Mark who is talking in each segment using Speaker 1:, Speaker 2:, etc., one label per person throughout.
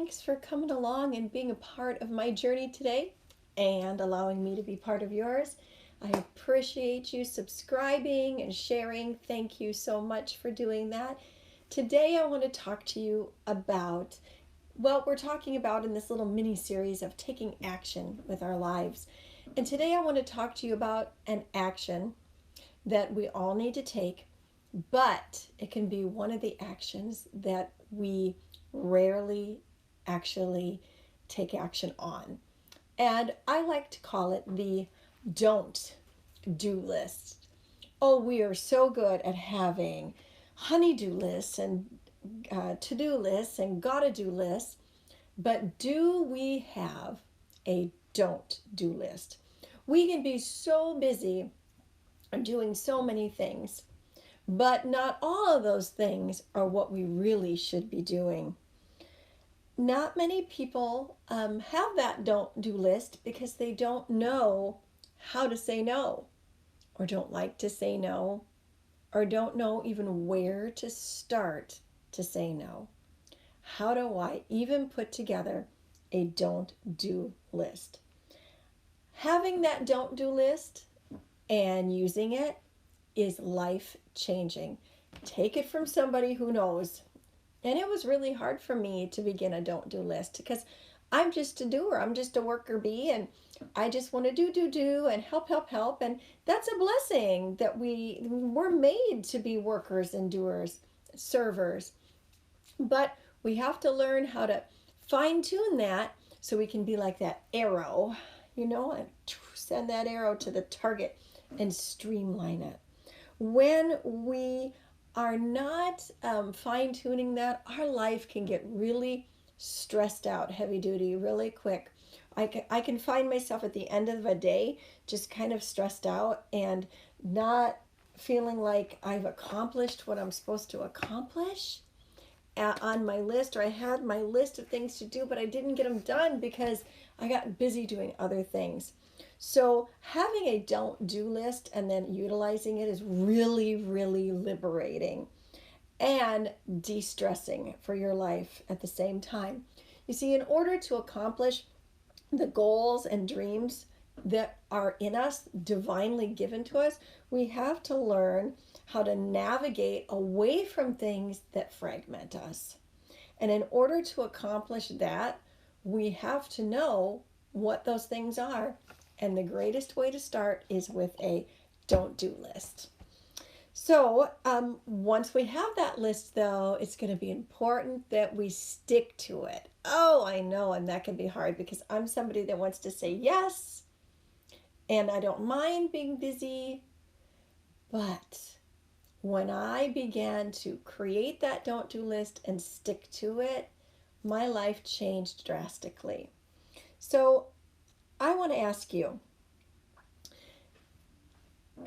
Speaker 1: thanks for coming along and being a part of my journey today and allowing me to be part of yours. I appreciate you subscribing and sharing. Thank you so much for doing that. Today, I want to talk to you about, well, we're talking about in this little mini series of taking action with our lives. And today, I want to talk to you about an action that we all need to take, but it can be one of the actions that we rarely actually take action on. And I like to call it the don't do list. Oh, we are so good at having honey-do lists and to-do lists and gotta-do lists, but do we have a don't do list? We can be so busy doing so many things, but not all of those things are what we really should be doing. Not many people have that don't do list because they don't know how to say no, or don't like to say no, or don't know even where to start to say no. How do I even put together a don't do list? Having that don't do list and using it is life changing. Take it from somebody who knows. And it was really hard for me to begin a don't do list because I'm just a doer. I'm just a worker bee, and I just want to do and help. And that's a blessing that we're made to be workers and doers, servers. But we have to learn how to fine tune that so we can be like that arrow, and send that arrow to the target and streamline it. When we are not fine-tuning that, our life can get really stressed out, heavy duty, really quick. I can find myself at the end of a day just kind of stressed out and not feeling like I've accomplished what I'm supposed to accomplish on my list, or I had my list of things to do, but I didn't get them done because I got busy doing other things. So having a don't do list and then utilizing it is really, really liberating and de-stressing for your life at the same time. You see, in order to accomplish the goals and dreams that are in us, divinely given to us, we have to learn how to navigate away from things that fragment us. And in order to accomplish that, we have to know what those things are. And the greatest way to start is with a don't do list. So once we have that list, though, it's going to be important that we stick to it. Oh, I know, and that can be hard because I'm somebody that wants to say yes, and I don't mind being busy. But when I began to create that don't do list and stick to it, my life changed drastically. So I want to ask you,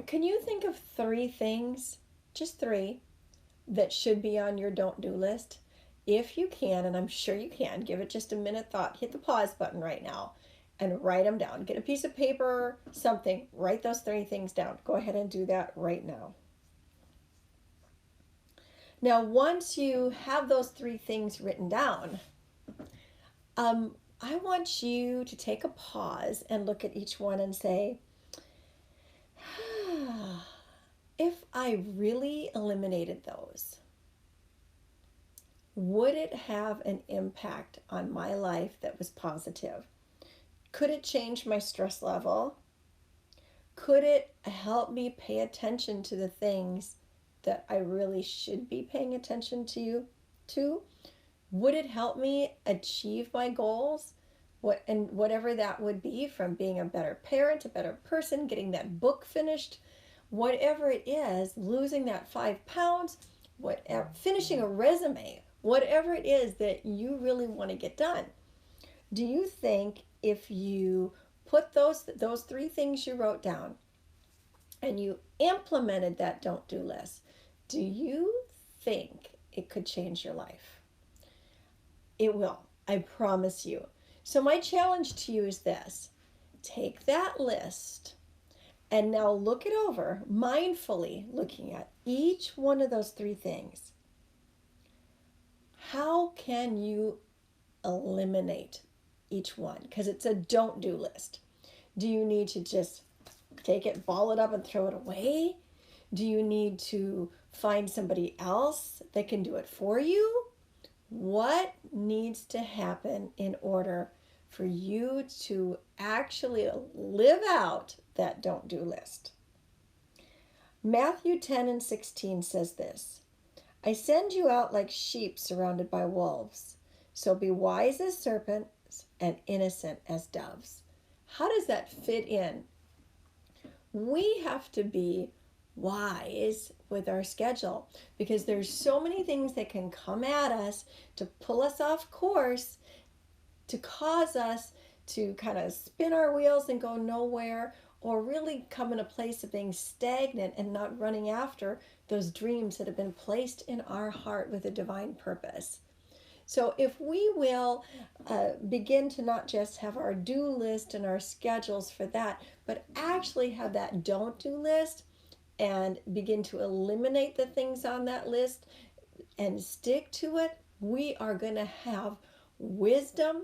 Speaker 1: can you think of 3 things, just 3, that should be on your don't do list? If you can, and I'm sure you can, give it just a minute thought. Hit the pause button right now and write them down. Get a piece of paper, something, write those 3 things down. Go ahead and do that right now. Now, once you have those 3 things written down, I want you to take a pause and look at each one and say, if I really eliminated those, would it have an impact on my life that was positive? Could it change my stress level? Could it help me pay attention to the things that I really should be paying attention to? Would it help me achieve my goals? Whatever that would be, from being a better parent, a better person, getting that book finished, whatever it is, losing that 5 pounds, whatever, finishing a resume, whatever it is that you really want to get done. Do you think if you put those 3 things you wrote down and you implemented that don't do list, do you think it could change your life? It will, I promise you. So my challenge to you is this: take that list and now look it over, mindfully looking at each one of those 3 things. How can you eliminate each one? Because it's a don't do list. Do you need to just take it, ball it up, and throw it away? Do you need to find somebody else that can do it for you? What needs to happen in order for you to actually live out that don't do list? Matthew 10:16 says this: I send you out like sheep surrounded by wolves. So be wise as serpents and innocent as doves. How does that fit in? We have to be wise with our schedule because there's so many things that can come at us to pull us off course, to cause us to kind of spin our wheels and go nowhere, or really come in a place of being stagnant and not running after those dreams that have been placed in our heart with a divine purpose. So if we will begin to not just have our do list and our schedules for that, but actually have that don't do list and begin to eliminate the things on that list and stick to it, we are going to have wisdom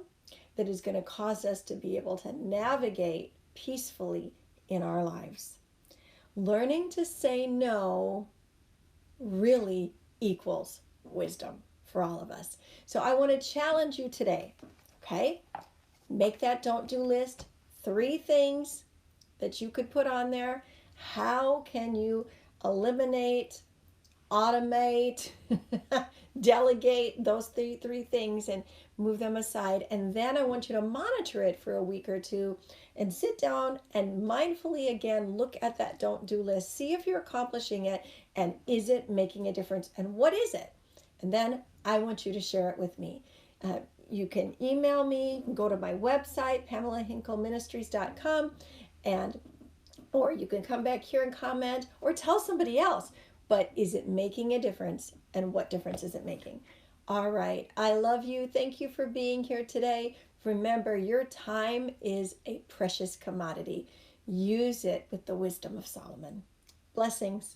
Speaker 1: that is going to cause us to be able to navigate peacefully in our lives. Learning to say no really equals wisdom for all of us. So I want to challenge you today, okay? Make that don't do list. 3 things that you could put on there. How can you eliminate, automate, delegate those three things and move them aside? And then I want you to monitor it for a week or 2 and sit down and mindfully again look at that don't do list. See if you're accomplishing it and is it making a difference and what is it? And then I want you to share it with me. You can email me, go to my website, PamelaHenkelMinistries.com, or you can come back here and comment or tell somebody else. But is it making a difference? And what difference is it making? All right. I love you. Thank you for being here today. Remember, your time is a precious commodity. Use it with the wisdom of Solomon. Blessings.